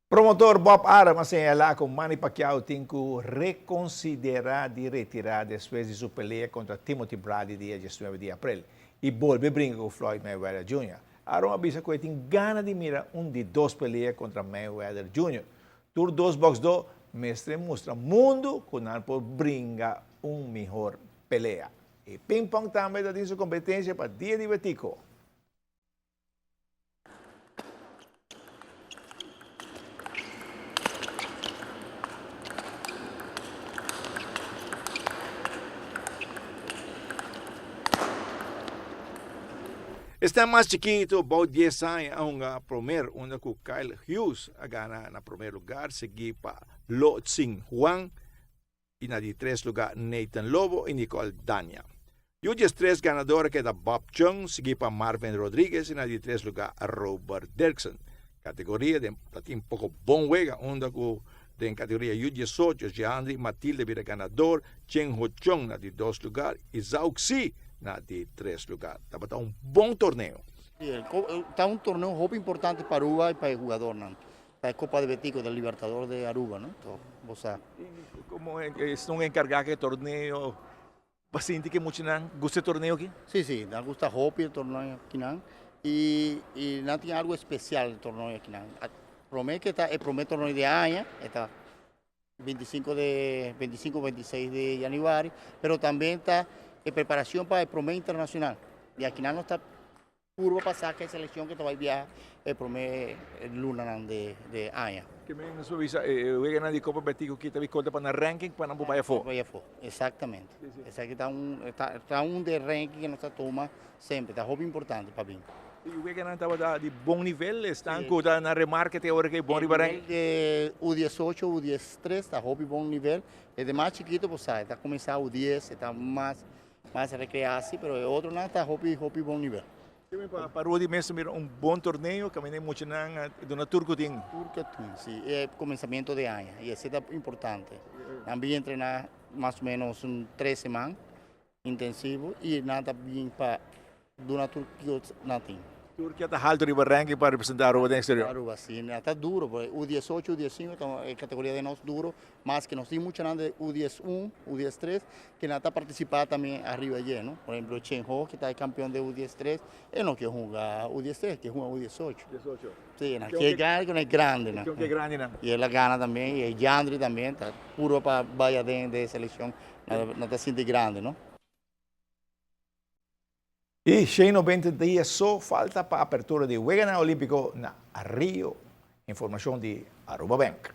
Promotor Bob Aram asseñala kung Manny Pacquiao tinku reconsidera de retirar después de su pelea contra Timothy Bradley dia 19 de abril e volve brinca com Floyd Mayweather Jr. Aram avisa que tem gana de mirar de dos peleas contra Mayweather Jr. Tur 2 box 2 mestre mostra mundo com por brinca melhor pelea. E ping-pong também da sua competência para dia divertido. Está mais chiquito, about 10 anos, ang primeiro, onde com Kyle Hughes a gana na primeiro lugar, seguido para Lo Tsing Huang, e na de 3 lugar Nathan Lobo e Nicole Dania. E os 3 ganadores que é da Bob Chung, seguido para Marvin Rodriguez, e na de 3 lugar Robert Dirksen. Categoria de um pouco bom wega, onde com em categoria U18, Jeandri Matilde vira ganador, Chen Ho Chung na de 2 lugar, e Zhao Xi na de 3 lugar. Está bom torneio. Está um torneio muito importante para Aruba e para o jogador, não? Para a Copa de Betico, da Libertadores de Aruba, não? Então, você... Como estão encarregados de torneio, paciente que muito não gosta de torneio aqui? Sim, nos gusta o torneio aqui, não? E não tem algo especial no torneio aqui, não? Promete que está o primeiro torneio de año, está 25-26 de januário, mas também está de preparação para o Promé Internacional. E aqui não está curva para sacar a seleção que vai viajar o Promé Luna de Anha. Que me na sua visa, o ganhar de Copa Betico que está conta para na ranking para não vai fora. Exatamente. Esse aqui está de ranking que nós toma sempre, está muito importante para mim. E o ganhar estava de bom nível, está na remarca até agora que é bom nível. De U18, U13 está muito bom nível. É de mais chiquito, você está começando o 10, está mais recreado, mas o outro não está muito bom nível. Para o mesmo bom torneio, que nem muito na Turco tem. Sim, é começamento de ano, e isso é importante. Também treinar mais ou menos 3 semanas intensivo e nada bem para na Turquia não tem. Turquia está alto de ranking para representar Aruba no exterior. Aruba, sim, está duro, o 18, o 15 é categoria de nós duro, mas que nós temos muito de U11, U13, que não está participando também arriba allí, não? Por exemplo, Chen Ho, que está campeão de U13, ele não quer jogar U13, quer jogar U18. 18. Sim, que é grande, não? Que é grande, não? E ela ganha também, e Jandri também, está puro para Bahia de seleção, não está sendo grande, não? E 190 dias só falta para a apertura do Webinar Olímpico na Rio. Informação de Aruba Bank.